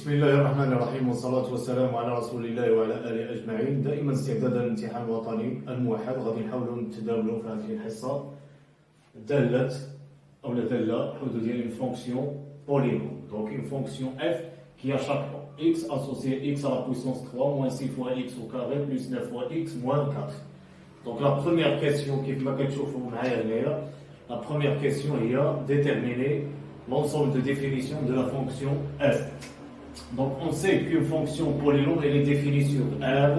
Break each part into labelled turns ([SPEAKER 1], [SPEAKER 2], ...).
[SPEAKER 1] بسم الله الرحمن الرحيم والصلاة والسلام على رسول الله وعلى آله أجمعين. دائما استعدادا للامتحان الوطني الموحد غادي نحاولوا نتداولوا في هذه الحصة دالة أو لا دالة حدود ديال une fonction polynôme. Donc une fonction f qui a chaque x associé x à la puissance 3 moins 6 fois x au carré plus 9 fois x moins 4. Donc la première question كيف ما كتشوفوا معايا هنايا la première question هي déterminer l'ensemble de définition de la fonction f. Donc on sait qu'une fonction polynôme elle est définie sur R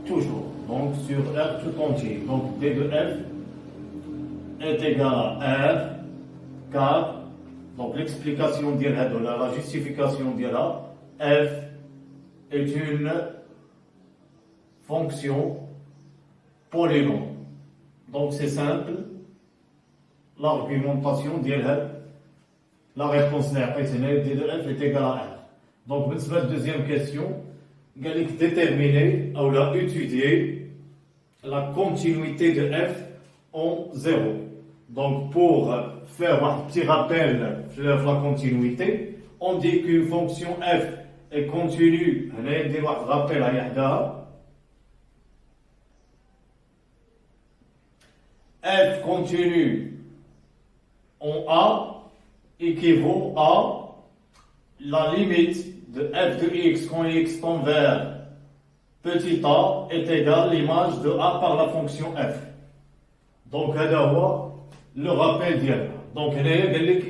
[SPEAKER 1] toujours, donc sur R tout entier. Donc d de f est égal à R car donc l'explication ديالها la justification ديالها f est une fonction polynôme. Donc c'est simple, l'argumentation ديالها la réponse est d de f est égal à R. Donc, la deuxième question, déterminer ou étudier la continuité de f en 0. Donc, pour faire un petit rappel sur la continuité, on dit qu'une fonction f est continue. On a dit un rappel à Yahda. F continue en A équivaut à la limite de f de x quand x tend vers petit a est égale à l'image de a par la fonction f. Donc, le rappel d'hier. Donc, on a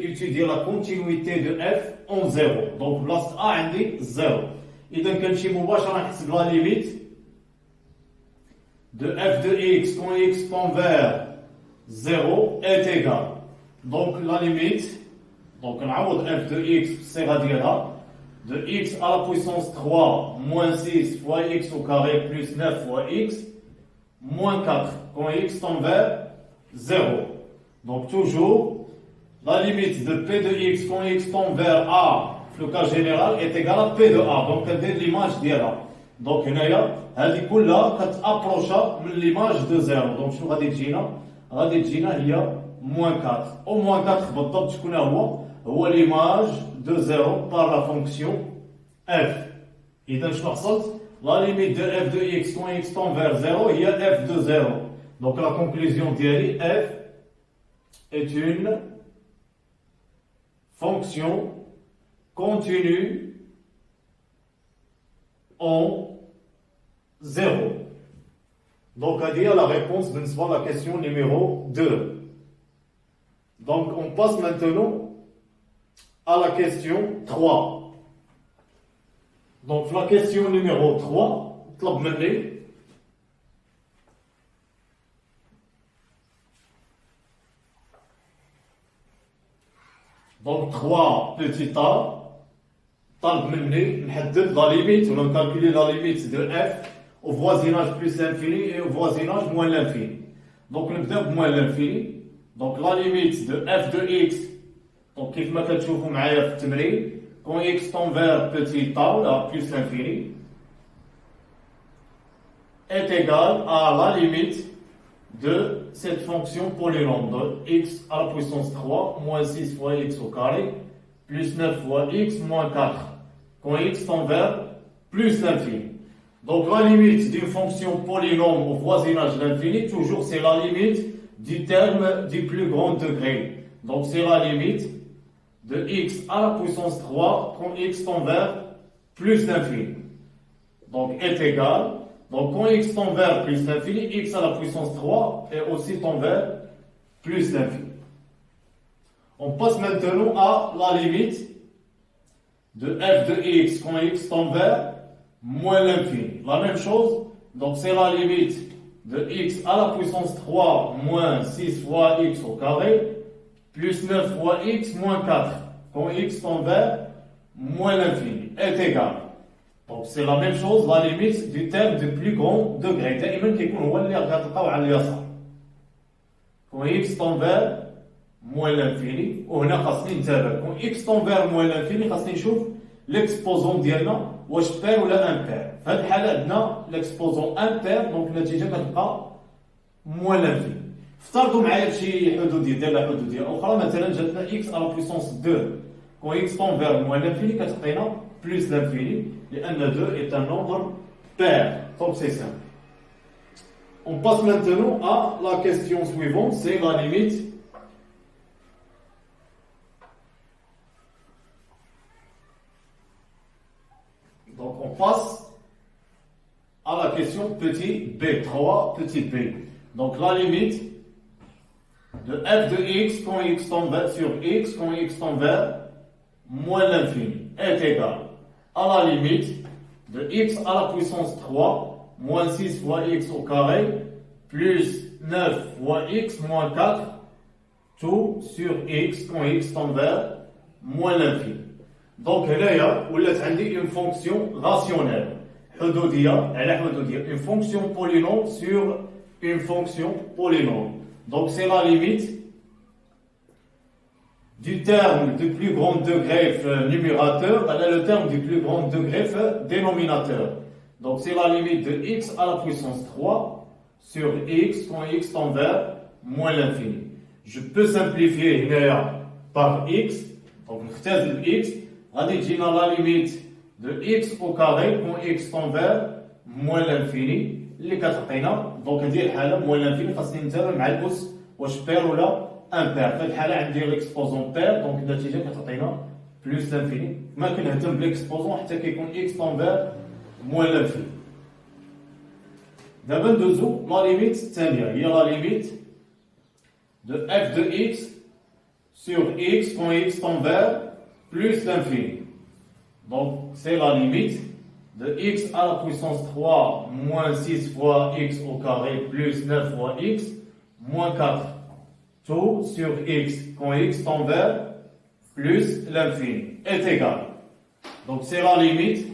[SPEAKER 1] étudier la continuité de f en 0. Donc, place a est 0. Et donc, on a la limite de f de x quand x tend vers 0 est égale. Donc, la limite donc on a f de x c'est de x à la puissance 3 moins 6 fois x au carré plus 9 fois x moins 4 quand x tend vers 0. Donc toujours la limite de p de x quand x tend vers a, le cas général, est égal à p de a. Donc elle donne l'image d'IA. Donc on a dit que là quand approche de l'image de 0. Donc je vais dire il y a moins 4. Au moins 4 بالضبط شكون هو l'image de 0 par la fonction f. إذا شنو حصلت؟ La limite de f de x quand x tend vers 0 il y a f de 0. Donc la conclusion ديالي f est une fonction continue en 0. Donc à dire la réponse de la question numéro 2. Donc on passe maintenant à la question 3. Donc la question numéro 3, طلب مني donc 3 petit a طلب مني نحدد la limite ou calculer la limite de f au voisinage plus l'infini et au voisinage moins l'infini. Donc نبدا بموين l'infini. Donc la limite de f de x, donc كيف ما كتشوفوا معايا في التمرين quand x tend vers petit a là plus l'infini est égal à la limite de cette fonction polynôme de x à la puissance 3 moins 6 fois x au carré plus 9 fois x moins 4 quand x tend vers plus l'infini. Donc la limite d'une fonction polynôme au voisinage de l'infini, toujours c'est la limite du terme du plus grand degré. Donc c'est la limite de x à la puissance 3 quand x tend vers plus l'infini. Donc est égal. Donc quand x tend vers plus l'infini, x à la puissance 3 est aussi tend vers plus l'infini. On passe maintenant à la limite de f de x quand x tend vers moins l'infini. La même chose, donc c'est la limite de x à la puissance 3 moins 6 fois x au carré plus 9 fois x moins 4 quand x tend vers moins l'infini est égal. Donc c'est la même chose, la limite du terme du plus grand degré. دائما كيكون هو اللي غتلقاو على اليسار. quand x tend vers moins l'infini وهنا خاصني نتابع quand x tend vers moins l'infini خاصني نشوف l'exposant ديالنا واش بير ولا امبير. في هذه الحاله عندنا l'exposant امبير دونك النتيجه كتبقى موان لانفيني. افترضوا معايا شي حدوديه ديال حدوديه اخرى مثلا جاتنا x على بويسونس 2 quand x tend vers moins l'infini, كتعطينا plus l'infini, لأن 2 est un nombre pair. Donc c'est simple. On passe maintenant à la question suivante, c'est la limite donc on passe à la question petit b, 3 petit b. Donc la limite de f de x quand x tend sur x quand x tend vers moins l'infini est égale à la limite de x à la puissance 3 moins 6 fois x au carré plus 9 fois x moins 4 tout sur x quand x tend vers moins l'infini. Donc هنايا ولات عندي une fonction rationnelle حدودية على حدودية une fonction polynôme sur une fonction polynôme. Donc c'est la limite du terme du plus grand degré numérateur à le terme du plus grand degré dénominateur. Donc c'est la limite de x à la puissance 3 sur x quand x tend vers moins l'infini. Je peux simplifier par x, donc نختار x, غادي تجينا la limite de x au carré quand x tend vers moins l'infini اللي كتعطينا دونك هذه الحاله moins l'infini خاصني نتابع مع الاس واش بير ولا امبير. في الحاله عندي ليكسبوزون بير دونك النتيجه كتعطينا بلوس لانفيني. ما كنهتم بليكسبوزون حتى كيكون x tend vers moins l'infini. دابا ندوزو لا ليميت الثانيه هي لا ليميت de f de x sur x quand x tend vers plus l'infini. Donc c'est la limite de x à la puissance 3 moins 6 fois x au carré plus 9 fois x moins 4 tout sur x quand x tend vers plus l'infini est égal. Donc c'est la limite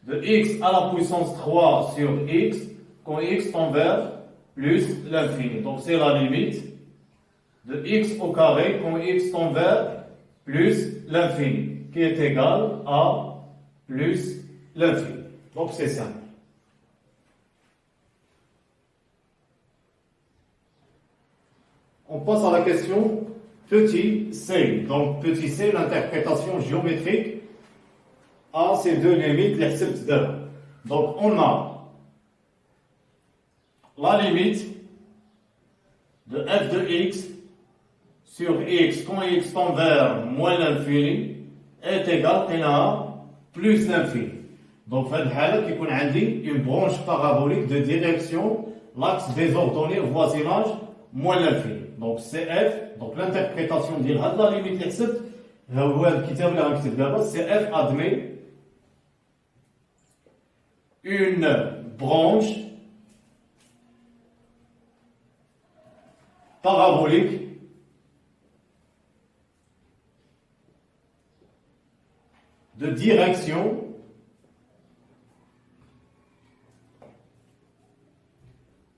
[SPEAKER 1] de x à la puissance 3 sur x quand x tend vers plus l'infini. Donc c'est la limite de x au carré quand x tend vers plus l'infini, qui est égal à plus l'infini. Donc c'est simple. On passe à la question petit c. Donc petit c, l'interprétation géométrique à ces deux limites, les حسبت دابا. Donc on a la limite de f de x sur x quand x tend vers moins l'infini est égal à plus l'infini. Donc في هذه الحالة كيكون عندي une branche parabolique de direction l'axe désordonné voisinage moins l'infini. Donc CF, donc l'interprétation ديال هاد la limite اللي حسبت هو هذا الكتاب اللي غنكتب دابا. CF admet une branche parabolique de direction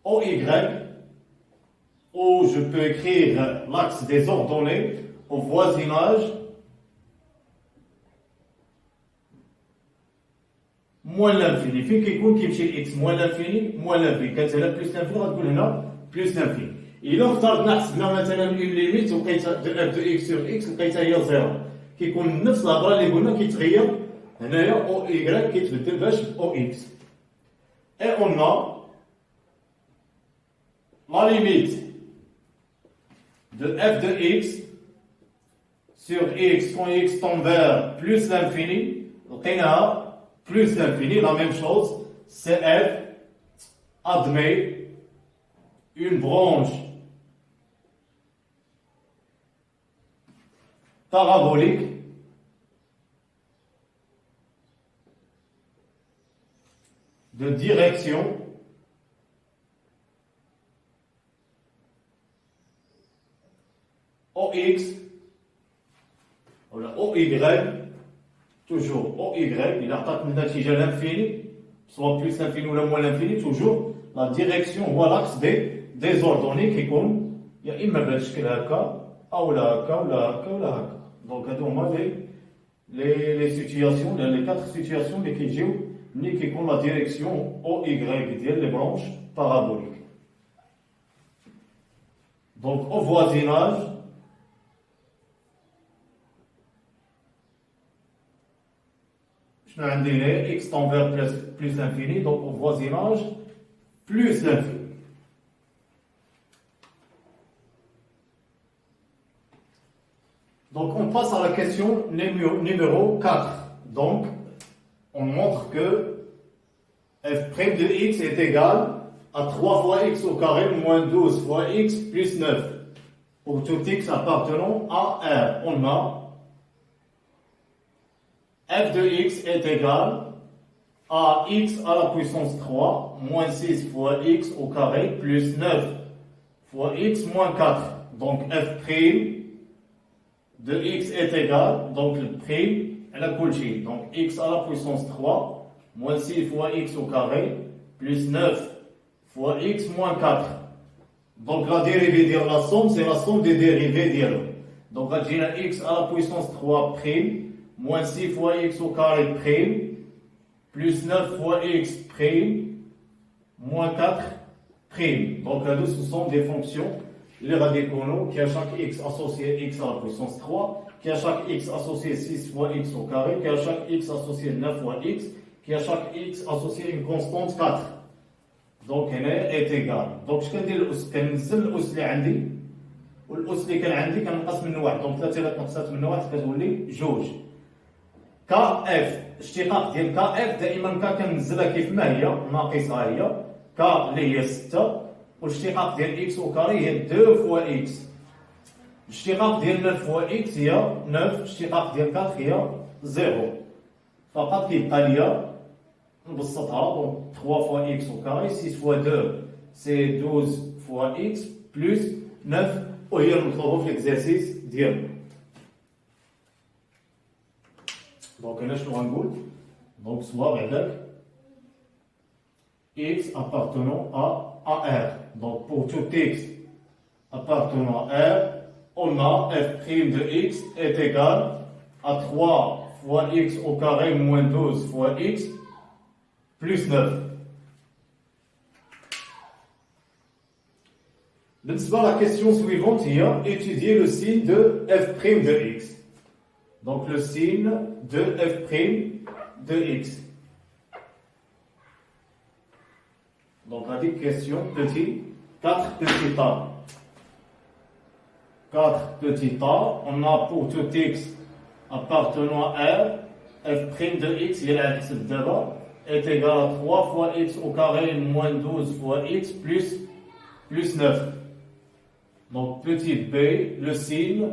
[SPEAKER 1] OY où je peux écrire l'axe des ordonnées au voisinage moins l'infini. فين كيكون كيمشي الاكس moins l'infini moins l'infini كتسهل plus l'infini غتقول هنا plus l'infini. إلا افترضنا حسبنا مثلا اون ليميت ولقيتها دو اف دو اكس سور اكس لقيتها هي زيرو كيكون نفس الهضره اللي قلنا كيتغير هنايا او اي كيتبدل باش او اكس. اي اون la limite de f de x sur x quand x tend vers plus l'infini لقيناها plus l'infini, la même chose, CF admet une branche parabolique de direction OX ou OY, toujours OY, il a عطاتنا l'infini, soit plus l'infini ou moins l'infini, toujours la direction ou l'axe des ordonnées qui comme il y a إما بالشكل هكا أو لا هكا ولا هكا ولا هكا. Donc هادو هما les situations, les quatre situations اللي كيجيو ملي كيكون la direction OY ديال les branches paraboliques. Donc au voisinage Je vais dire x tend vers plus l'infini, donc au voisinage, plus l'infini. Donc on passe à la question numéro 4. Donc on montre que f' de x est égal à 3 fois x au carré moins 12 fois x plus 9. Pour tout x appartenant à R, on a f de x est égal à x à la puissance 3 moins 6 fois x au carré plus 9 fois x moins 4. Donc f' de x est égal, donc le prime, elle a coulé. Donc x à la puissance 3 moins 6 fois x au carré plus 9 fois x moins 4. Donc la dérivée de la somme, c'est la somme des dérivées d'elle. Donc on a x à la puissance 3 prime moins 6 fois x au carré prime plus 9 fois x prime moins 4 prime. Donc là, ce sont des fonctions, les radicaux qui à chaque x associé x à la puissance 3, qui à chaque x associé 6 fois x au carré, qui à chaque x associé 9 fois x, qui à chaque x associé une constante 4. Donc هنا est égal. Donc je كندير الأس كننزل الأس اللي عندي والأس اللي كان عندي كنقص منه واحد. دونك 3 إلا تنقصات منه واحد كتولي جوج. كا اف اشتقاق ديال كا اف دائما كننزلها كيف ما هي ناقصه هي كا اللي هي 6 والاشتقاق ديال اكس او كاري هي 2 فوا اكس. الاشتقاق ديال 9 فوا اكس هي 9 الاشتقاق ديال 4 هي 0. فقط كيبقى ليا نبسطها دونك 3 فوا اكس او كاري 6 فوا 2 سي 12 فوا اكس بلس 9 وهي المطلوبه في الاكزرسيس ديالنا. Donc هنا شنو غنقول؟ Donc soit بعداك x appartenant à R. Donc pour tout x appartenant à R, on a f' de x est égal à 3 fois x au carré moins 12 fois x plus 9. La question suivante est étudier le signe de f' de x. Donc le signe de f' de x. Donc on a dit question petit, 4 petits tas. 4 petits tas, on a pour tout x appartenant à R, f' de x, il est égal à 3 fois x au carré moins 12 fois x plus 9. Donc petit b, le signe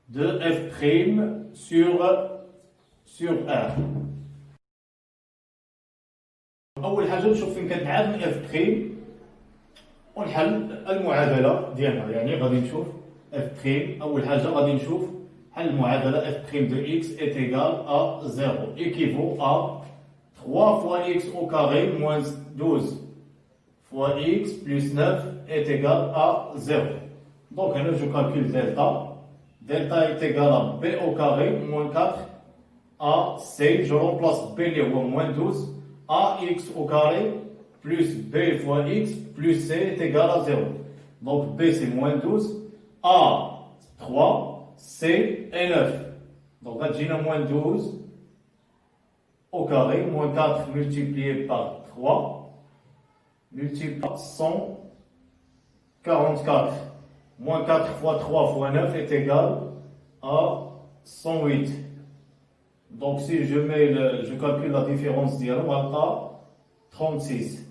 [SPEAKER 1] de f' sur R. أول حاجة نشوف فين كنتعاد من f' ونحل المعادلة ديالنا، يعني غادي نشوف f'. أول حاجة غادي نشوف حل المعادلة f' de x est égal à 0 équivaut à 3 fois x au carré moins 12 fois x plus 9 est égal à 0. Donc là je calcule delta. Delta est égal à b au carré moins 4 à c. Je remplace b les moins 12 à x au carré plus b fois x plus c est égal à 0. Donc b c'est moins 12, a 3, c est 9. Donc là j'ai moins 12 au carré moins 4 multiplié par 3 multiplié par 144. Moins 4 fois 3 fois 9 est égal à 108. Donc si je calcule la différence d'hier, on va 36.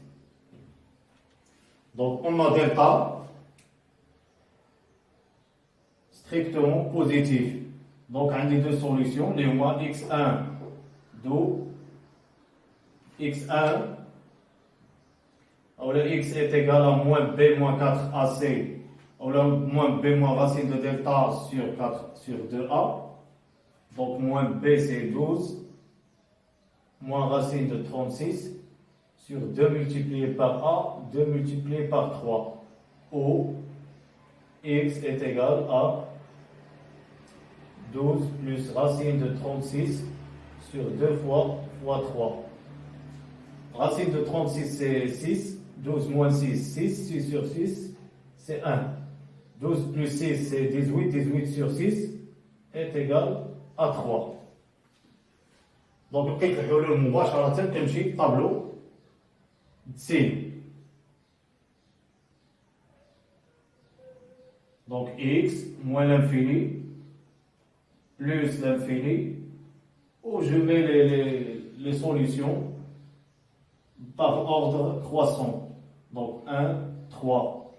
[SPEAKER 1] Donc on a delta strictement positif. Donc on a deux solutions, les moins x1 d'où x1 alors le x est égal à moins b moins 4 ac. Alors moins b moins racine de delta sur 4 sur 2a. Donc moins b c'est 12 moins racine de 36 sur 2 multiplié par a, 2 multiplié par 3. Où x est égal à 12 plus racine de 36 sur 2 fois 3. Racine de 36 c'est 6, 12 moins 6, 6 sur 6 c'est 1. 12 plus 6 c'est 18, 18 sur 6 est égal à 3. Donc, لقيت الحلول مباشرة كنمشي طابلو سين. Donc, x moins l'infini plus l'infini, où je mets les solutions par ordre croissant. Donc 1, 3,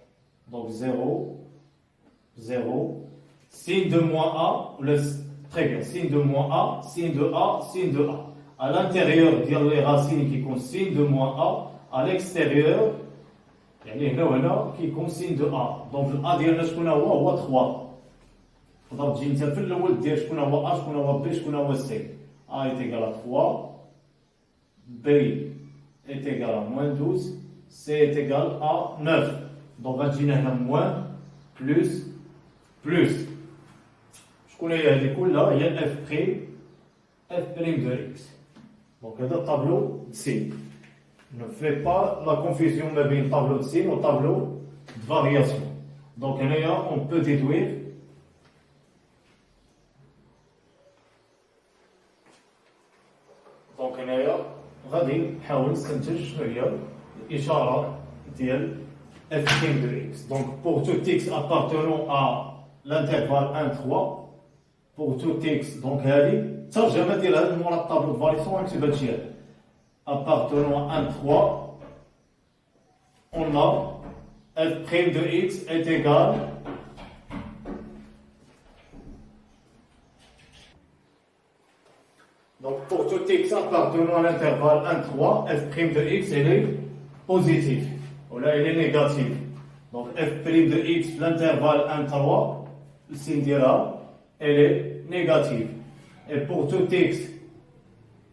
[SPEAKER 1] donc 0, 0, signe de moins A, très bien, signe de moins A, signe de A, signe de A. À l'intérieur, dire les racines qui comptent signe de moins A, à l'extérieur, يعني هنا وهنا كيكون signe de A. Donc A ديالنا شكون هو 3. تقدر تجي انت في الاول دير شكون هو A, شكون هو B, شكون هو C. A est égal à 3, B est égal à moins 12, C est égal à 9. Donc غتجينا هنا moins, plus. شكون هي هذه كلها؟ هي F prime de X. Donc هذا الطابلو de signe. Ne fais pas la confusion ما بين tableau de signe et tableau de variation. Donc هنايا on peut déduire دونك هنايا غادي نحاول نستنتج شنو هي الاشاره ديال f prime de x. Donc pour tout x appartenant à l'intervalle 1 3, pour tout x donc هذه الترجمه ديال هذا مورا الطابلو دو فاريسيون غنكتب هادشي هذا appartenant à 1 3 on a f prime de x est égal donc pour tout x appartenant à l'intervalle 1 3 f prime de x elle est positive ou là elle est négative. Donc f prime de x l'intervalle 1 3 le signe ديالها elle est négative. Et pour tout x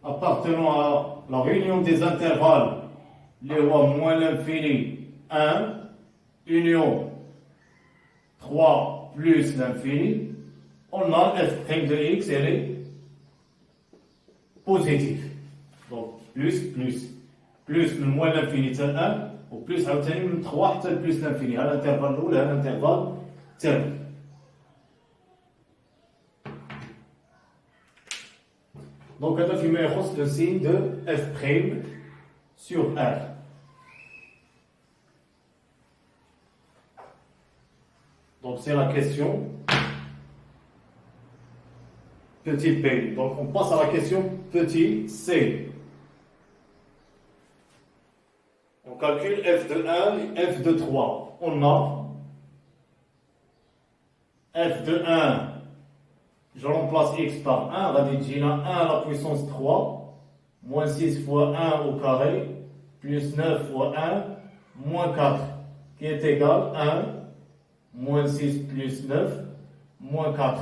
[SPEAKER 1] appartenant à la réunion des intervalles, les rois moins l'infini 1, union 3 plus l'infini, on a f prime de x, elle est positive. Donc plus le moins l'infini c'est 1, ou plus le 3 c'est plus l'infini, à l'intervalle ou à l'intervalle terme. Donc, هذا فيما يخص le signe de f' sur R. Donc, c'est la question petit p. Donc, on passe à la question petit c. On calcule f de 1 et f de 3. On a f de 1. Je remplace x par 1, غادي تجينا 1 à la puissance 3, moins 6 fois 1 au carré, plus 9 fois 1, moins 4, qui est égal à 1, moins 6 plus 9, moins 4.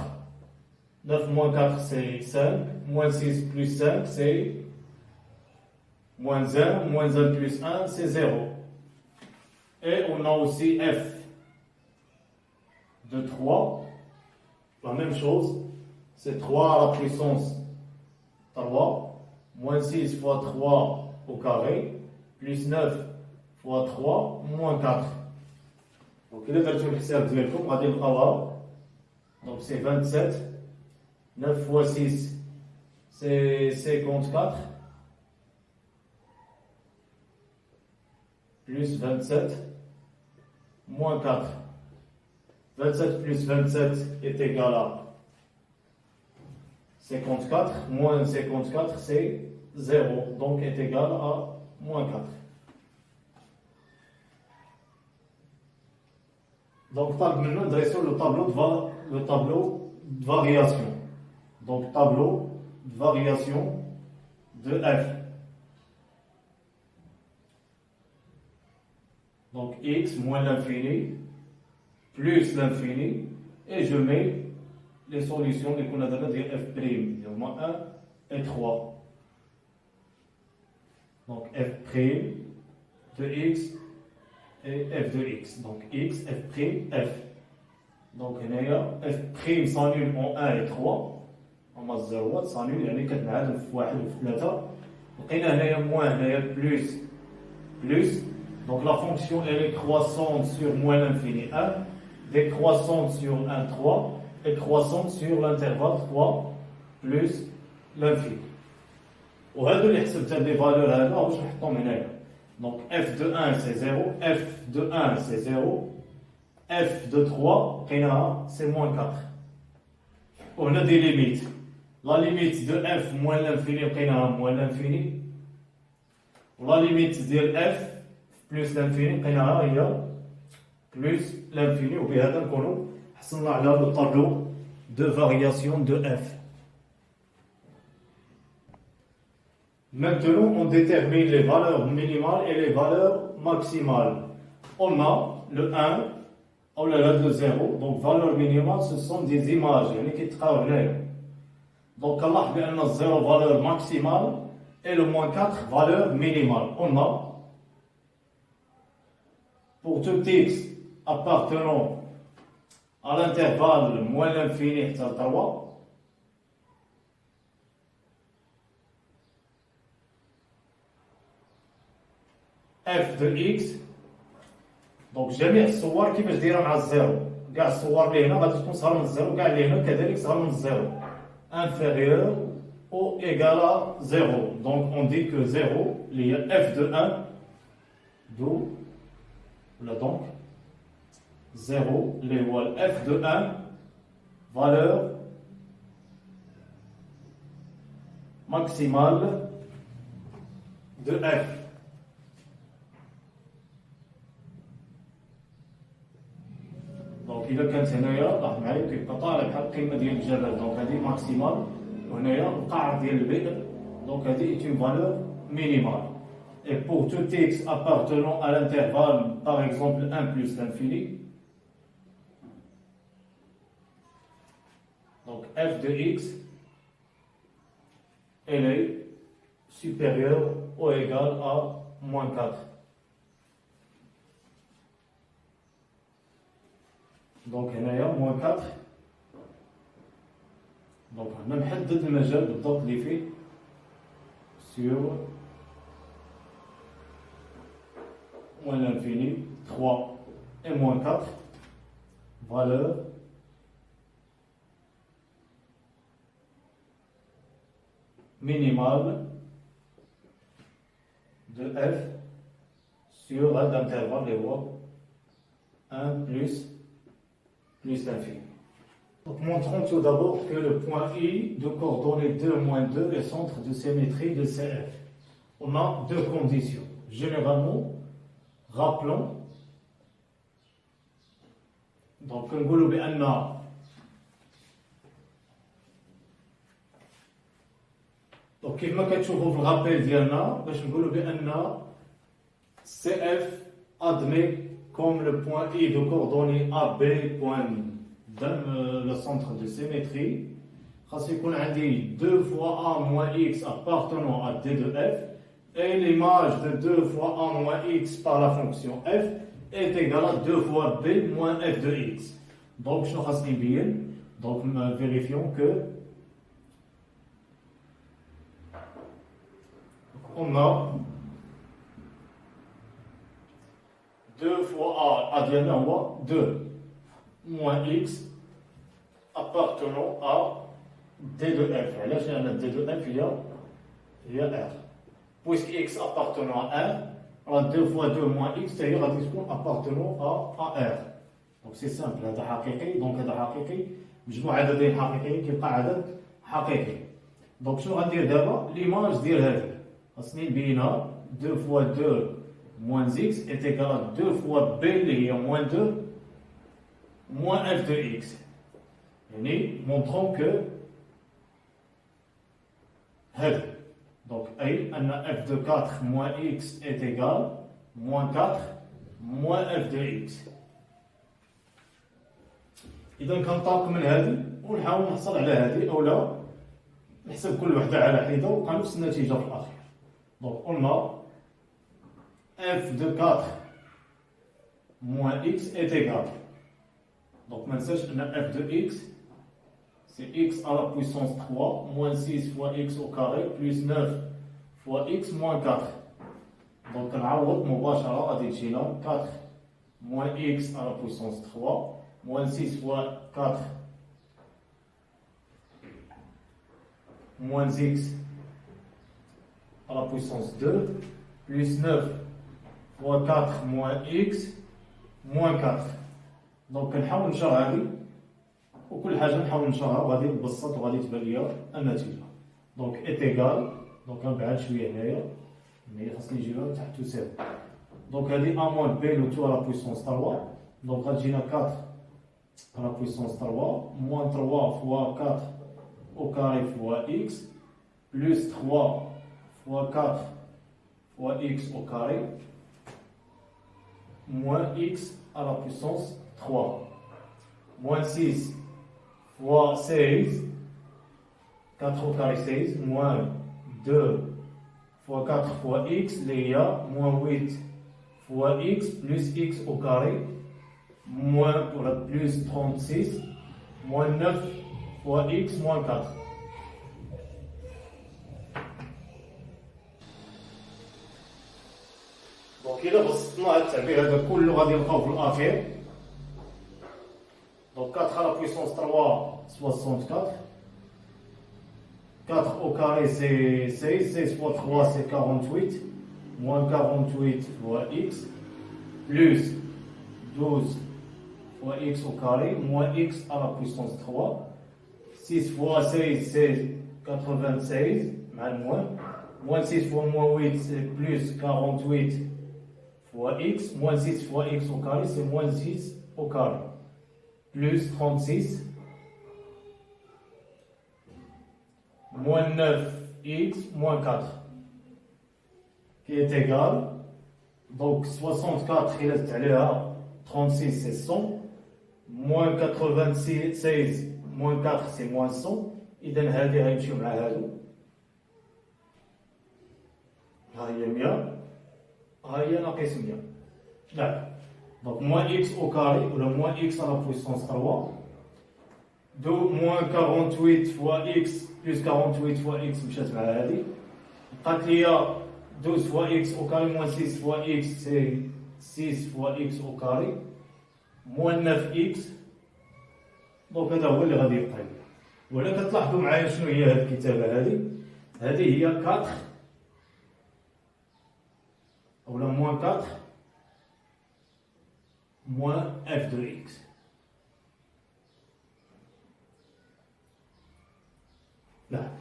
[SPEAKER 1] 9 moins 4 c'est 5, moins 6 plus 5 c'est moins 1, moins 1 plus 1 c'est 0. Et on a aussi f de 3, la même chose. C'est 3 à la puissance 3, moins 6 fois 3 au carré, plus 9 fois 3, moins 4. Donc, il est dans le cercle ديالكم غادي نلقاوها. Donc, c'est 27. 9 fois 6, c'est 54. Plus 27, moins 4. 27 plus 27 est égal à 54, moins 54, c'est 0, donc est égal à moins 4. Donc, maintenant, dressons le tableau de variation. Donc, tableau de variation de f. Donc, x moins l'infini, plus l'infini, et je mets les solutions qu'on a données de f', de moins 1 et 3. Donc f' de x et f de x. Donc x, f', f. Donc f' s'annule en 1 et 3. On a 0 s'annule, يعني كتنعاد في 1 وفي 3. لقينا هنايا moins, هنايا plus. Donc la fonction elle est croissante sur moins l'infini 1, décroissante sur 1, 3. est croissante sur l'intervalle 3 plus l'infini. وهذو اللي حسبت هاد لي فالور هذا واش نحطهم هنايا. Donc f de 1 c'est 0, f de 1 c'est 0, f de 3 لقيناها c'est moins 4. وهنا دي ليميت. La limite de f moins l'infini لقيناها moins l'infini. La limite ديال f plus l'infini لقيناها هي plus l'infini. وبهذا نكونوا حصلنا على le tableau de variation de f. Maintenant, on détermine les valeurs minimales et les valeurs maximales. On a le 1, on a le 0. Donc, valeur minimale, ce sont des images qui travaillent. Donc, Allah a le 0 valeur maximale et le moins 4 valeur minimale. On a, pour tout x appartenant à l'intervalle moins l'infini حتى 3, f de x. دونك جميع الصور كيفاش دايره مع الزيرو. كاع الصور اللي هنا غادي تكون صغر من الزيرو، كاع اللي هنا كذلك صغر من الزيرو. inférieur ou égal à 0. Donc on dit que 0 il y a f de 1 d'où là donc 0 les voile f de 1 valeur maximale de f. دونك إذا كانت هنايا لاحظ معايا كيبقى طالع بحال القيمة ديال الجبل. دونك هذه ماكسيمال وهنايا القاع ديال البئر. دونك هذه est une valeur minimale. Et pour tout x appartenant à l'intervalle par exemple 1 plus l'infini, donc f de x elle est supérieure ou égale à moins 4. Donc هنايا moins 4. Donc هنا نحدد المجال بالضبط اللي فيه sur moins l'infini 3 et moins 4 valeur minimale de f sur l'intervalle des voies 1 plus l'infini. Donc montrons tout d'abord que le point I de coordonnées 2, moins 2 est centre de symétrie de CF. On a deux conditions. Généralement, rappelons, donc نقولوا بأن donc كيف ما كتشوفوا في الرابيل ديالنا باش نقولوا بأن CF admet comme le point I de coordonnées AB point dans le centre de symétrie, خاص يكون عندي 2 fois A moins X appartenant à D de F et l'image de 2 fois A moins X par la fonction F est égale à 2 fois B moins F de X. Donc شنو خاصني نبين؟ Donc vérifions que on a 2 fois A ديالنا هو 2 moins X appartenant à D de F. علاش؟ لأن D de F هي R. Puisque X appartenant à R, alors 2 fois 2 moins X c'est غادي تكون appartenant à R. Donc c'est simple. هذا حقيقي. Donc هذا حقيقي. مجموع عددين حقيقيين كيبقى عدد حقيقي. Donc شنو غندير دابا؟ l'image ديال هذه خاصني نبينها 2 fois 2 moins X est égal à 2 fois B اللي هي moins 2 moins F de X. يعني montrons que هذا donc أي أن F de 4 moins X est égal moins 4 moins F de X. إذا كنطلق من هذه ونحاول نحصل على هذه أو لا نحسب كل وحدة على حدة وبقى نفس النتيجة في الأخير. donc on a F de 4 moins X est égal. Donc maintenant, on a f de x, c'est x à la puissance 3, moins 6 fois x au carré, plus 9 fois x moins 4. Donc on a مباشرة غادي تجينا 4 moins x à la puissance 3, moins 6 fois 4 moins x à la puissance 2 plus 9 fois 4 moins x moins 4. دونك كنحاول نشرح هذه وكل حاجه نحاول نشرحها وغادي نبسط وغادي تبان ليا النتيجه. دونك ايت ايكال دونك غنبعد شويه هنايا مي خاصني نجيبها تحت تساوي. دونك هذه ا موان بي لو تو على بويسونس 3 دونك غتجينا 4 على بويسونس 3 موان 3 فوا 4 au carré fois x plus 3 fois 4 fois x au carré moins x à la puissance 3 moins 6 fois 16 4 au carré 16 moins 2 fois 4 fois x il y a moins 8 fois x plus x au carré moins pour la plus 36 moins 9 fois x moins 4. دونك إلا بسطنا هذا التعبير هذا كله غادي نلقاو في الأخير. دونك 4 على بويسونس 3 64 4 au carré c'est 16 16 fois 3 c'est 48 moins 48 fois x plus 12 fois x au carré moins x à la puissance 3 6 fois 16 c'est 96 moins 6 fois moins 8 c'est plus 48 fois x moins 6 fois x au carré c'est moins 6 au carré plus 36 moins 9x moins 4 qui est égal donc 64 il reste à 36 c'est 100 moins 96 moins 4 c'est moins 100 إذا هذه غيمشيو مع هادو ها هي 100 ها هي ناقص 100 لا donc moins x au carré ou le moins x à la puissance 3 2 moins 48 fois x plus 48 fois x مشات مع هذه بقات ليا 12 fois x au carré moins 6 fois x c'est 6 fois x au carré moins 9x دونك هذا هو اللي غادي يبقى لي. ولا كتلاحظوا معايا شنو هي هذه الكتابه هذه هي 4 اولا موان 4 موان f de x. لا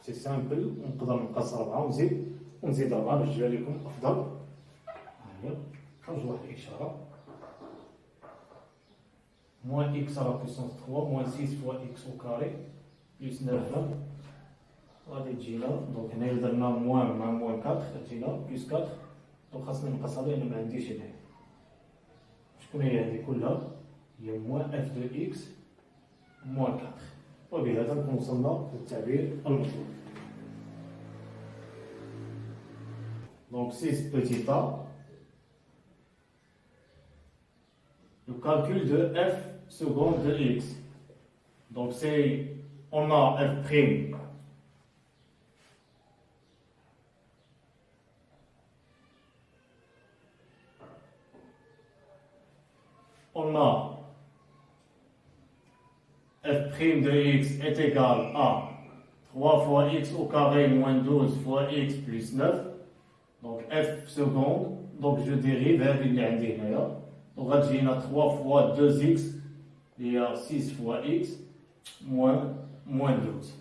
[SPEAKER 1] سي سامبل ونقدر نقص 4 ونزيد 4 باش تجي لكم افضل. ها هي خرج واحد الاشاره moins x à la puissance 3 moins 6 fois x au carré plus 9 غادي تجينا دونك هنا درنا موان مع موان 4 تجينا بلس 4 دونك خاصني نقصها لان ما عنديش هنا. شكون هي هذه كلها؟ هي موان اف دو اكس موان 4 وبهذا نكون وصلنا للتعبير المطلوب. دونك 6 petit a le calcul de f seconde de x. Donc c'est, on a f prime on a f prime de x est égal à 3 fois x au carré moins 12 fois x plus 9. Donc f seconde, donc je dérive هذه اللي عندي هنايا. Donc غتجينا 3 fois 2x il y a 6 fois x moins 12.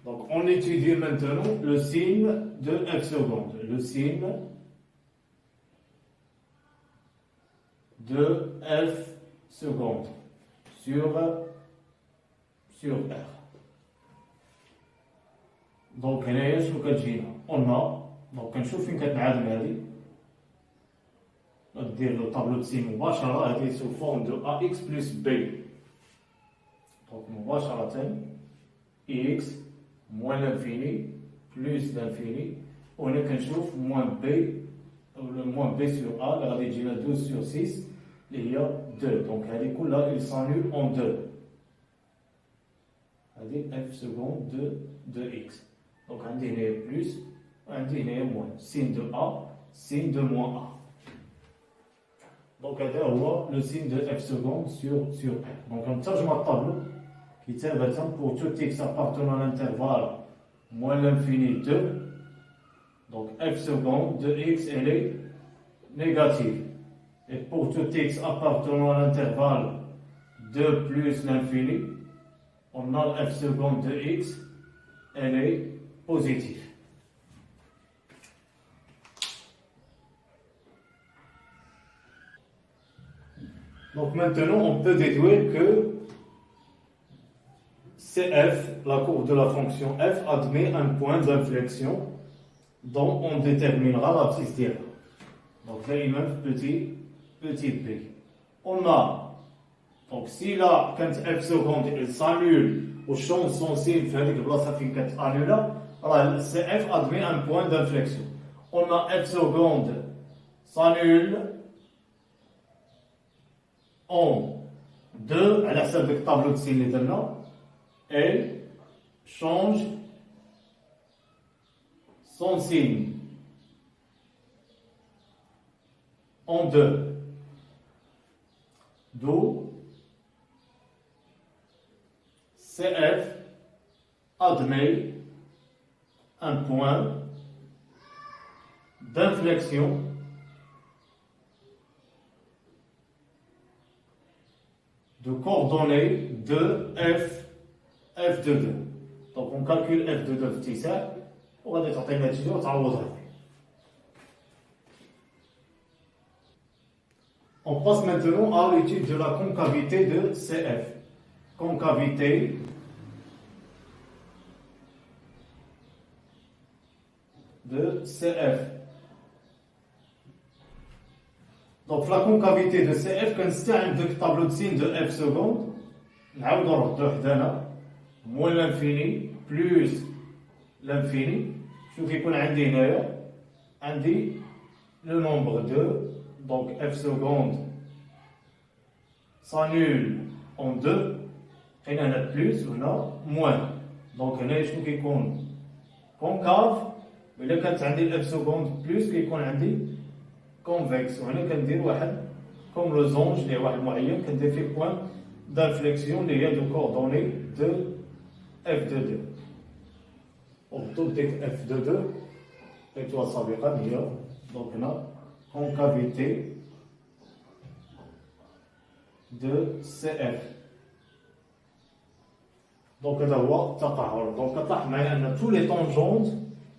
[SPEAKER 1] Donc on étudie maintenant le signe de f seconde. Le signe de f seconde sur R. Donc هنايا شنو كتجينا؟ on a donc كنشوف فين كتنعدم هذه ندير لو طابلو دو سين مباشرة هذه سو فورم دو ا اكس بلس بي. دونك مباشرة اكس موان لانفيني بلس لانفيني وهنا كنشوف موان بي او موان بي سور ا اللي غادي تجينا 12 سور 6 اللي هي 2. دونك هذه كلها il s'annule en 2. هذه اف سكوند دو اكس. دونك عندي هنايا بلس وعندي هنايا موان سين دو ا سين دو موان ا. Donc, c'est le signe de f seconde sur r. Donc, on charge ma tableau qui tient pour tout x appartenant à l'intervalle moins l'infini 2. Donc, f seconde de x, elle est négative. Et pour tout x appartenant à l'intervalle 2 plus l'infini, on a f seconde de x, elle est positive. Donc maintenant, on peut déduire que CF, la courbe de la fonction f, admet un point d'inflexion dont on déterminera l'abscisse d'erreur. Donc là, il petit b. On a, donc si là, quand f seconde, il s'annule ou change son signe, fait que ça fait qu'elle annule, alors CF admet un point d'inflexion. On a f seconde s'annule en 2, à la salle de tableau de signe maintenant, et change son signe en 2. D'où CF admet un point d'inflexion de coordonnées de f de 2. Donc on calcule f de 2 في اتساع وغادي تعطي النتيجة وتعوضها. On passe maintenant à l'étude de la concavité de CF. Concavité de CF. Donc la concavité de CF, كنستعمل داك الطابلو de signe de f seconde, نعاود نردو حدانا moins l'infini plus l'infini. شنو كيكون عندي هنايا؟ عندي le nombre 2, donc f seconde s'annule en 2, هنا هنا plus وهنا moins. donc هنا شنو كيكون؟ concave. إلا كانت عندي f seconde plus كيكون عندي convexe. وهنا كندير واحد comme le zonge اللي هو واحد معين كندير فيه point d'inflexion اللي هي de coordonnées de f de 2. وبالضبط ديك f de 2 قلتوها سابقا هي donc هنا concavité de CF. donc هذا هو التقعر. donc كتلاحظ معايا ان tous les tangentes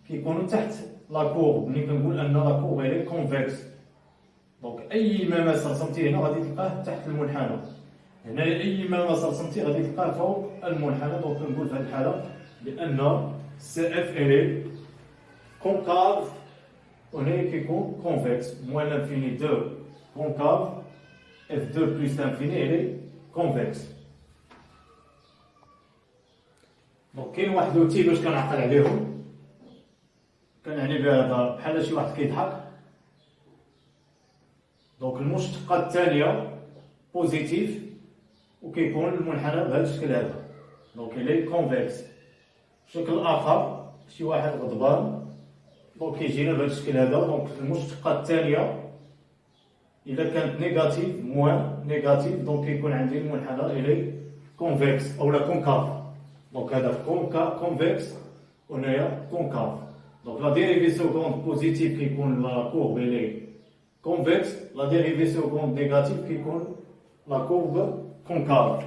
[SPEAKER 1] كيكونوا تحت لا كورب. ملي كنقول ان لا كورب هي كونفكس، دونك اي مماس رسمتيه هنا غادي تلقاه تحت المنحنى، هنا اي مماس رسمتيه غادي تلقاه فوق المنحنى. دونك كنقول في هذه الحاله بان سي اف الي كونكاف وهنا كيكون كونفكس. موان لانفيني 2 كونكاف، اف 2 بلس لانفيني الي كونفكس. دونك كاين واحد لوتي باش كنعقل عليهم، كنعني بهذا بحال شي واحد كيضحك. دونك المشتقة الثانية بوزيتيف وكيكون المنحنى بهذا الشكل هذا، دونك إلي كونفكس. الشكل الآخر شي واحد غضبان دونك كيجينا بهذا الشكل هذا. دونك المشتقة الثانية إذا كانت نيجاتيف موان نيجاتيف دونك كيكون عندي المنحنى إلي كونفكس أولا كونكاف. دونك هذا كونفكس وهنايا كونكاف. دونك لا ديريفي سكوند بوزيتيف كيكون لا كورب إلي convexe, la dérivée seconde négative qui compte la courbe concave.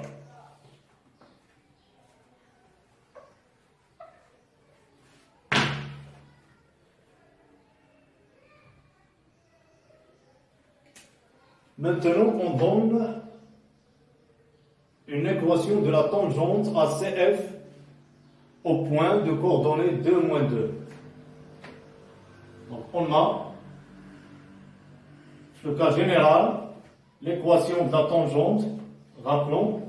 [SPEAKER 1] Maintenant, on donne une équation de la tangente à CF au point de coordonnées 2, moins 2. Donc, on a le cas général, l'équation de la tangente, rappelons,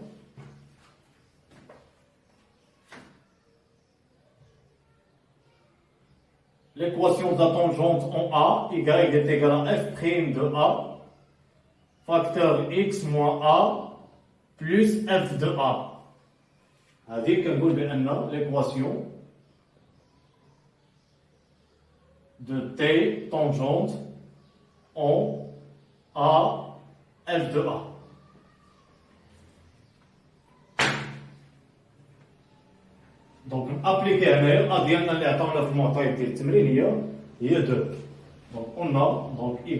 [SPEAKER 1] l'équation de la tangente en A, y est égal à f' de A, facteur x moins A, plus f de A. هذه كنقول بأن l'équation de T tangente en A f de a. Donc appliquer هنايا a ديالنا اللي عطاونا في المعطيات ديال التمرين هي 2. Donc on a donc y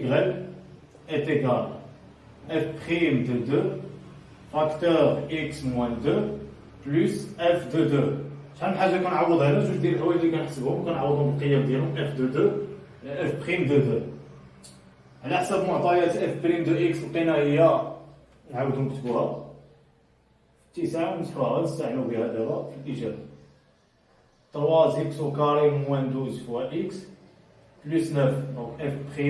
[SPEAKER 1] est égal f' de 2 facteur x moins 2 plus f de 2. شحال من حاجه كنعوض هنا جوج ديال الحوايج اللي كنحسبهم كنعوضهم بالقيم ديالهم f de 2 f' de 2 على حسب معطيات f' de x لقينا هي نعاودو نكتبوها في 9 ونصفوها نستعنوا بها دابا في الاجابه 3x au carré moins 12 fois x plus 9 donc f'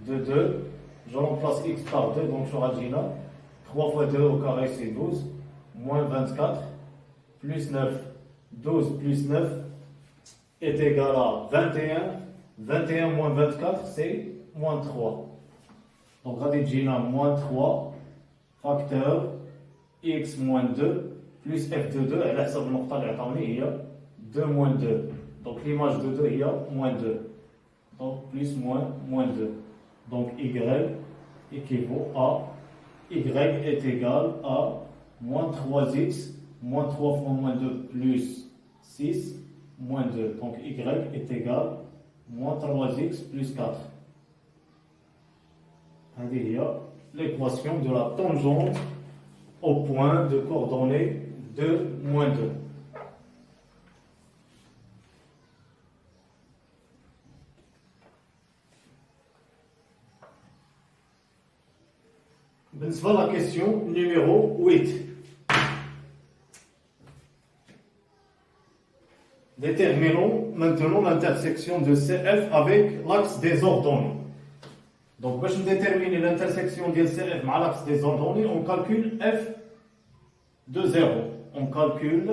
[SPEAKER 1] de 2 je remplace x par 2 donc je rajina 3 fois 2 au carré c'est 12 moins 24 plus 9 12 plus 9 est égal à 21 21 moins 24 c'est moins 3 donc radijina moins 3 facteur x moins 2 plus f de 2 على حسب النقطة اللي عطاوني هي 2 moins 2 donc l'image de 2 هي moins 2 donc plus moins 2 donc y équivaut à y est égal à moins 3x moins 3 fois moins 2 plus 6 moins 2 donc y est égal à moins 3x plus 4 هذه هي l'équation de la tangente au point de coordonnées 2 moins 2. بالنسبة la question numéro 8. Déterminons maintenant l'intersection de CF avec l'axe des ordonnées. Donc, باش نديتيرميني l'intersection de CF مع l'axe des ordonnées, on calcule F de 0. On calcule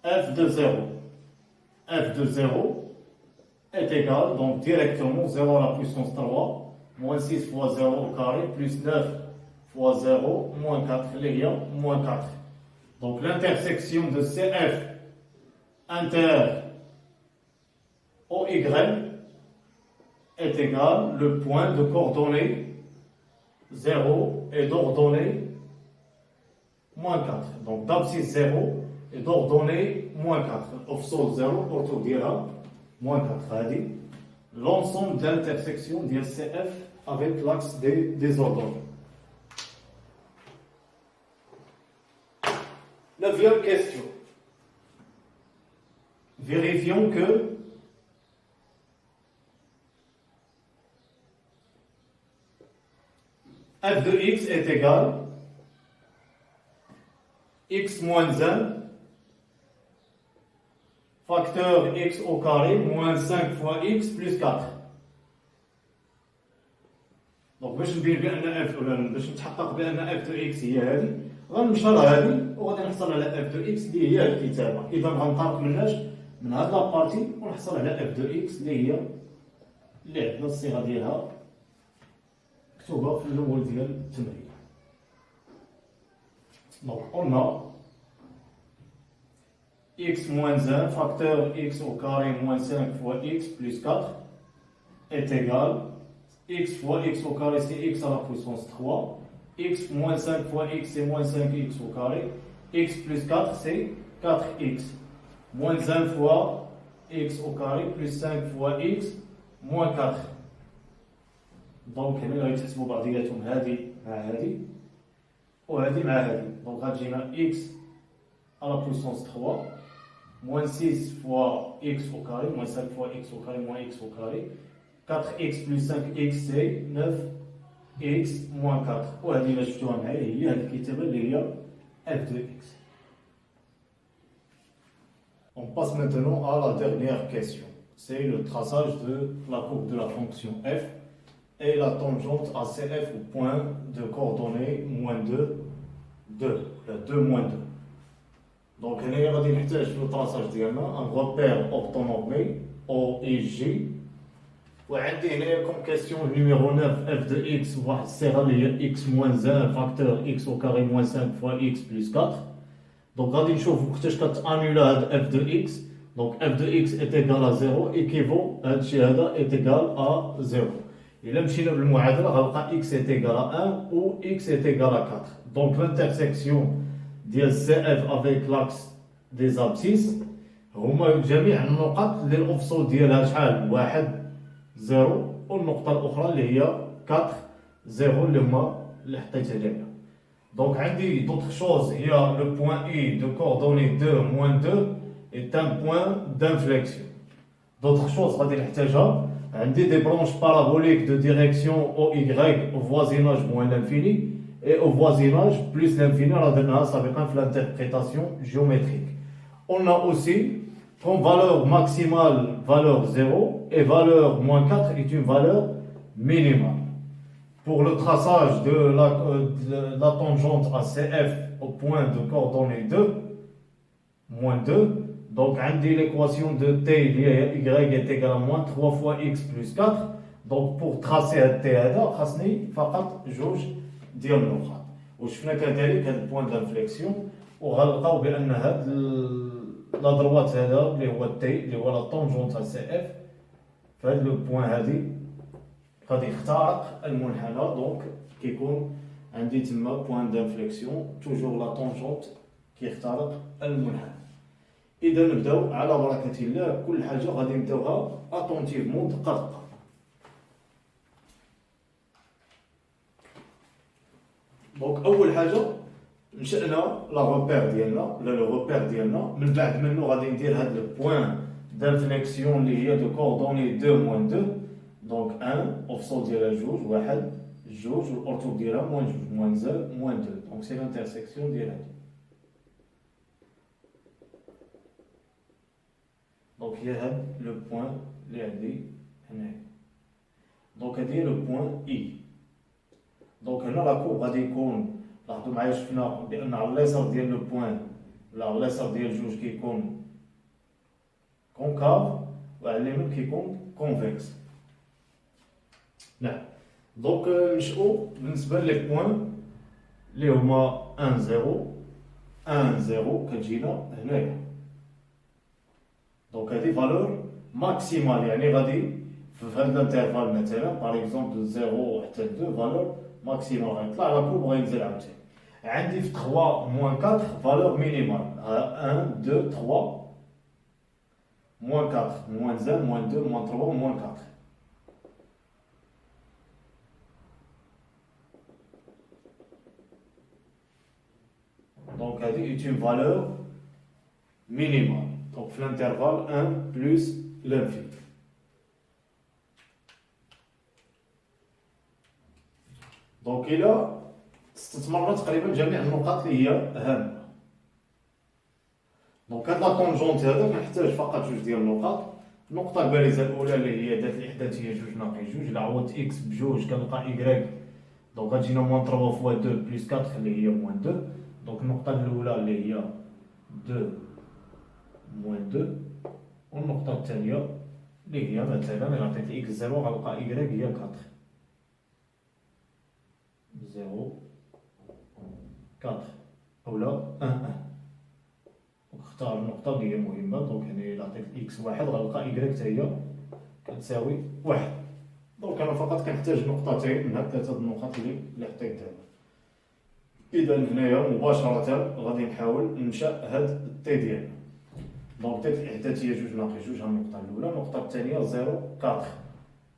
[SPEAKER 1] F de 0. F de 0 est égal, donc directement 0 à la puissance 3, moins 6 fois 0 au carré, plus 9 fois 0, moins 4, moins 4. Donc l'intersection de CF inter OY est égal le point de coordonnées 0 et d'ordonnée moins 4. Donc d'abscisse 0 et d'ordonnée moins 4. Of sol 0, ortho dira moins 4. L'ensemble d'intersection de CF avec l'axe des ordonnées. Neuvième question. Vérifions que f de x est égal x moins 1 facteur x au carré moins 5 fois x plus 4. Donc باش نبين بان f ولا باش نتحقق بان f de x هي هذه غنمشى لهذه وغادي نحصل على f de x اللي هي الكتابه. اذا غنطلق من هاد لابارتي ونحصل على f de x اللي هي عندنا الصيغه ديالها مكتوبه في الاول ديال التمرين. Donc on a x moins 1 facteur x au carré moins 5 fois x plus 4 est égal x fois x au carré c'est x à la puissance 3, x moins 5 fois x c'est moins 5x au carré, x plus 4 c'est 4x, moins 1 fois x au carré plus 5 fois x moins 4. Donc هنا غادي تحسبوا بعضياتهم هذه مع هذه وهذه مع هذه. Donc غتجينا x à la puissance 3 moins 6 fois x au carré moins 5 fois x au carré moins x au carré 4x plus 5x c'est 9x moins 4 وهذه اللي شفتوها معايا هي هذه الكتابه اللي هي f de x. On passe maintenant à la dernière question. C'est le traçage de la courbe de la fonction f et la tangente à CF au point de coordonnées moins 2, 2 moins 2. Donc, on va utiliser le traçage un repère orthonormé O et J. Et comme question numéro 9, f de x, c'est x moins 1 facteur x au carré moins 5 fois x plus 4. Donc, on va annuler f de x. Donc, f de x est égal à 0, équivaut, est égal à 0. إلا مشينا بالمعادلة غنلقى x est égal à 1 ou x est égal à 4. Donc l'intersection ديال CF avec l'axe des abscisses هما جميع النقط اللي الأفصول ديالها شحال؟ 1 0 والنقطة الأخرى اللي هي 4 0 اللي هما اللي حطيتها لهنا. Donc عندي d'autres choses, il y a le point I de coordonnées 2 moins 2 est un point d'inflexion. D'autres choses غادي نحتاجها عندي des branches paraboliques de direction OY au voisinage moins l'infini et au voisinage plus l'infini. راه درناها سابقا في l'interprétation géométrique. On a aussi comme valeur maximale valeur 0 et valeur moins 4 est une valeur minimale. Pour le traçage de la tangente à CF au point de coordonnées 2, moins 2, donc عندي l'équation de t y est égal à moins 3 fois x plus 4. Donc pour tracer t هذا خاصني فقط جوج ديال النقط. وشفنا كذلك هذا البوان دانفليكسيون وغنلقاو بان هذا لا دروات هذا اللي هو تي اللي هو لا طونجونت سي اف فهاد لو بوان هادي غادي يخترق المنحنى. دونك كيكون عندي تما بوان دانفليكسيون توجور لا طونجونت كيخترق المنحنى. اذا نبداو على بركه الله، كل حاجه غادي نبداوها اتونتيفمون دقه دقه. دونك اول حاجه نشأنا لا روبير ديالنا ولا لو روبير ديالنا، من بعد منه غادي ندير هاد لو بوين دانفليكسيون اللي هي دو كوردوني 2 موان 2. دونك 1 اوفسول ديالها جوج، واحد جوج، والأورتو ديالها موان جوج موان زال موان 2. دونك سي لانترسيكسيون ديال هادي. دونك هي هاد لو بوين اللي عندي هنايا. دونك هادي هي لو بوين اي. دونك هنا لاكور غادي يكون، لاحظوا معايا شفنا بان على اليسار ديال لو بوين ولا على اليسار ديال جوج كيكون كونكاف وعلى اليمين كيكون كونفكس. نعم. دونك نشوفوا بالنسبه لي بوين اللي هما 1 0 1 0 كتجينا هنايا. دونك هذه فالور ماكسيمال، يعني غادي في هذا الانترفال مثلا باغ اكزومبل 0 حتى 2 فالور ماكسيمال غيطلع لا كوب وغينزل عاوتاني. عندي في 3 موان 4 فالور مينيمال 1 2 3 موان 4 موان زان موان 2 موان 3 موان 4. دونك هذه est une valeur minimale. Donc في l'intervalle 1 plus l'infini. دونك إلا استثمرنا تقريبا جميع النقاط اللي هي هامة. دونك هاد لا طونجونت هذا كنحتاج فقط جوج ديال النقاط. النقطة البارزة الأولى اللي هي ذات الإحداث هي جوج ناقص جوج، إلا عوضت إكس بجوج كنلقى إيكغيك، دونك غتجينا موان 3 فوا 2 بلس 4 اللي هي موان 2. دونك النقطة الأولى اللي هي 2 موان 2، والنقطة الثانية اللي هي مثلا إلا عطيت إكس 0 غنلقى إيكغيك هي 4 0 4 أولا 1 1. اختار النقطة اللي هي مهمة. دونك هنا إلا عطيت إكس 1 غنلقى إيكغيك حتى هي كتساوي 1. دونك أنا فقط كنحتاج نقطتين من هاد 3 النقط اللي حطيت دابا. إذا هنايا مباشرة غادي نحاول ننشأ هاد التي ديالنا. دونك تيت الإحداث هي جوج ناقص جوج، ها النقطة الأولى. النقطة الثانية 0 4.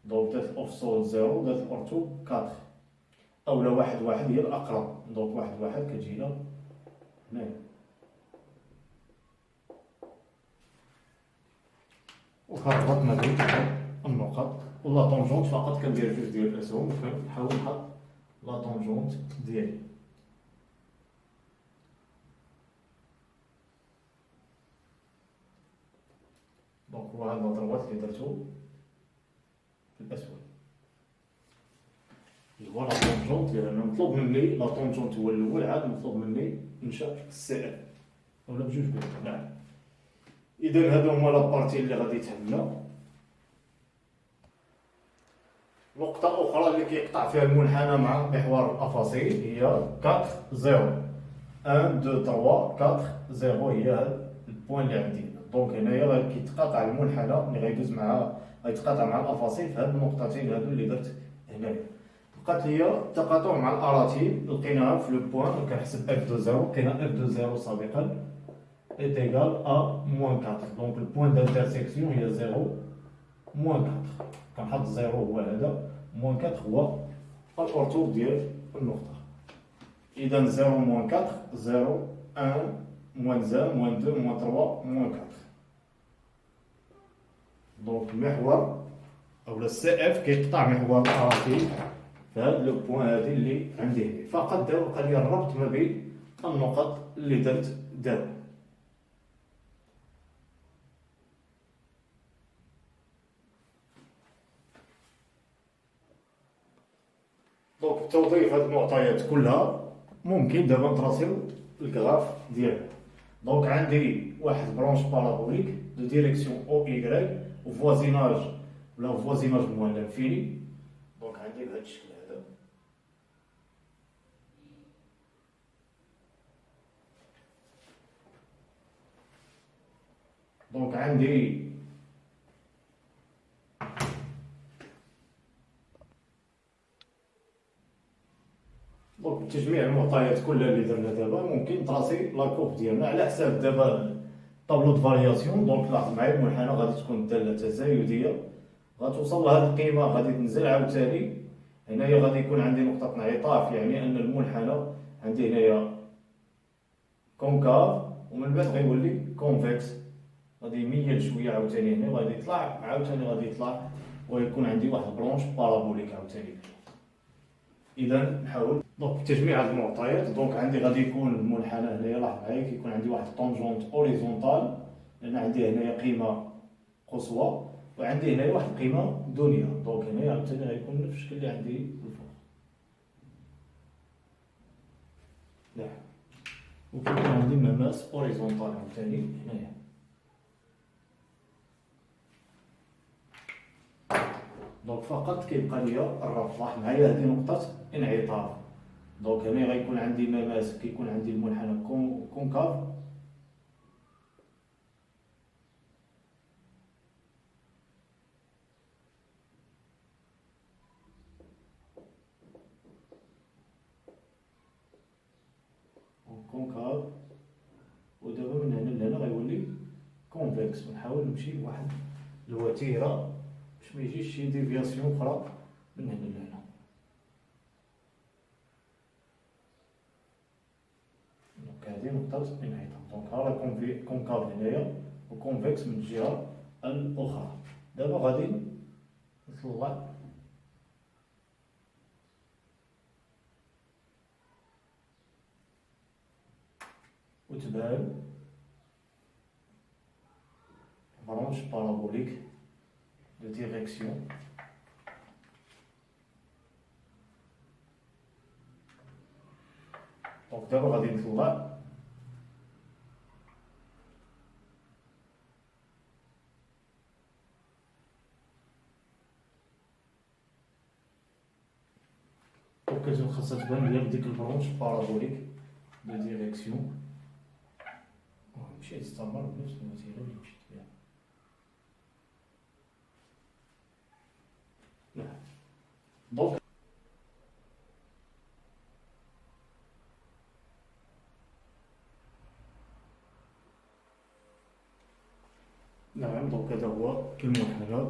[SPEAKER 1] دونك دات الأوفسول 0 دات الأورتو 4. أولا 1 1 هي الأقرب. دونك 1 1 كتجينا هنايا. وكنربط ما بين النقط ولا طونجونت فقط كندير جوج ديال الأسهم وكنحاول نحط لا طونجونت ديالي. دونك هو هاد الضربات اللي درتو في الأسود هو لا طونجونت، لأن مطلوب مني لا طونجونت هو الأول، عاد مطلوب مني ننشأ السي اف ولا بجوج بيض. نعم. إذا هادو هما لابارتي اللي غادي تهمنا. نقطة أخرى اللي كيقطع فيها المنحنى مع محور الأفاصيل هي 4 0 1 2 3 4 0 هي هاد البوان اللي عندي. دونك هنايا كيتقاطع المنحنى اللي غيدوز معها غيتقاطع مع الأفاصيل في هاد النقطتين هادو اللي درت هنايا بقات ليا التقاطع مع الاراتيب، لقيناها في لو بوان كنحسب اف دو زيرو، لقينا اف دو زيرو سابقا est égal à moins 4. Donc le point d'intersection هي 0 moins 4. كنحط 0 هو هذا، moins 4 هو الأرتوب ديال النقطة. إذا 0 moins 4 0 1 moins 1 moins 2 moins 3 moins 4. دونك المحور أولا السي اف كيقطع محور الاراتيب في هذا لو بوان هادي اللي عندي هنا. فقط دابا بقى لي الربط ما بين النقط اللي درت دابا. دونك بتوظيف هاد المعطيات كلها ممكن دابا نتراسيو الكراف ديالها. دونك عندي واحد برونش بارابوليك دو ديريكسيون او ايكغيك وفوازيناج ولا فوازيناج موان لانفيني. دونك عندي بهذا الشكل هذا. دونك عندي دونك بتجميع المعطيات كلها اللي درنا دابا ممكن تراسي لاكوب ديالنا على حساب دابا طابلو دو فارياسيون. دونك لاحظ معايا المنحنى غادي تكون الداله تزايديه، غتوصل لهاد القيمه غادي تنزل عاوتاني. هنايا غادي يكون عندي نقطه انعطاف، يعني ان المنحنى عندي هنايا كونكاف ومن بعد غيولي كونفكس، غادي يميل شويه عاوتاني هنا وغادي يطلع عاوتاني غادي يطلع ويكون عندي واحد برونش بارابوليك عاوتاني. اذا نحاول دونك تجميع هاد المعطيات. دونك عندي غادي يكون المنحنى هنايا لاحظ معايا كيكون عندي واحد طونجونت اوريزونتال، لان عندي هنايا قيمه قصوى وعندي هنايا واحد القيمه دنيا. دونك هنايا عاوتاني غيكون نفس الشكل اللي عندي الفوق. نعم وكيكون عندي مماس اوريزونتال عاوتاني هنايا. دونك فقط كيبقى ليا الربط. لاحظ معايا هذه نقطه انعطاف. دونك هنا غيكون عندي مماس كيكون عندي المنحنى كونكاف كونكاف، ودابا من هنا لهنا غيولي كونفكس. ونحاول نمشي بواحد الوتيره باش ما يجيش شي ديفياسيون اخرى من هنا لهنا. دونك هذه نقطة انعطاف. دونك ها راه كونكاف هنايا وكونفكس من الجهة الأخرى. دابا غادي نطلع وتبان برونش بارابوليك دو ديريكسيون. دونك دابا غادي نطلع اوكازيون خاصها تبان ليا بديك البرونش بارابوليك دو ديريكسيون. ماشي يستمر بنفس الوتيره اللي مشيت بها. نعم دونك نعم دونك هذا هو المنحنى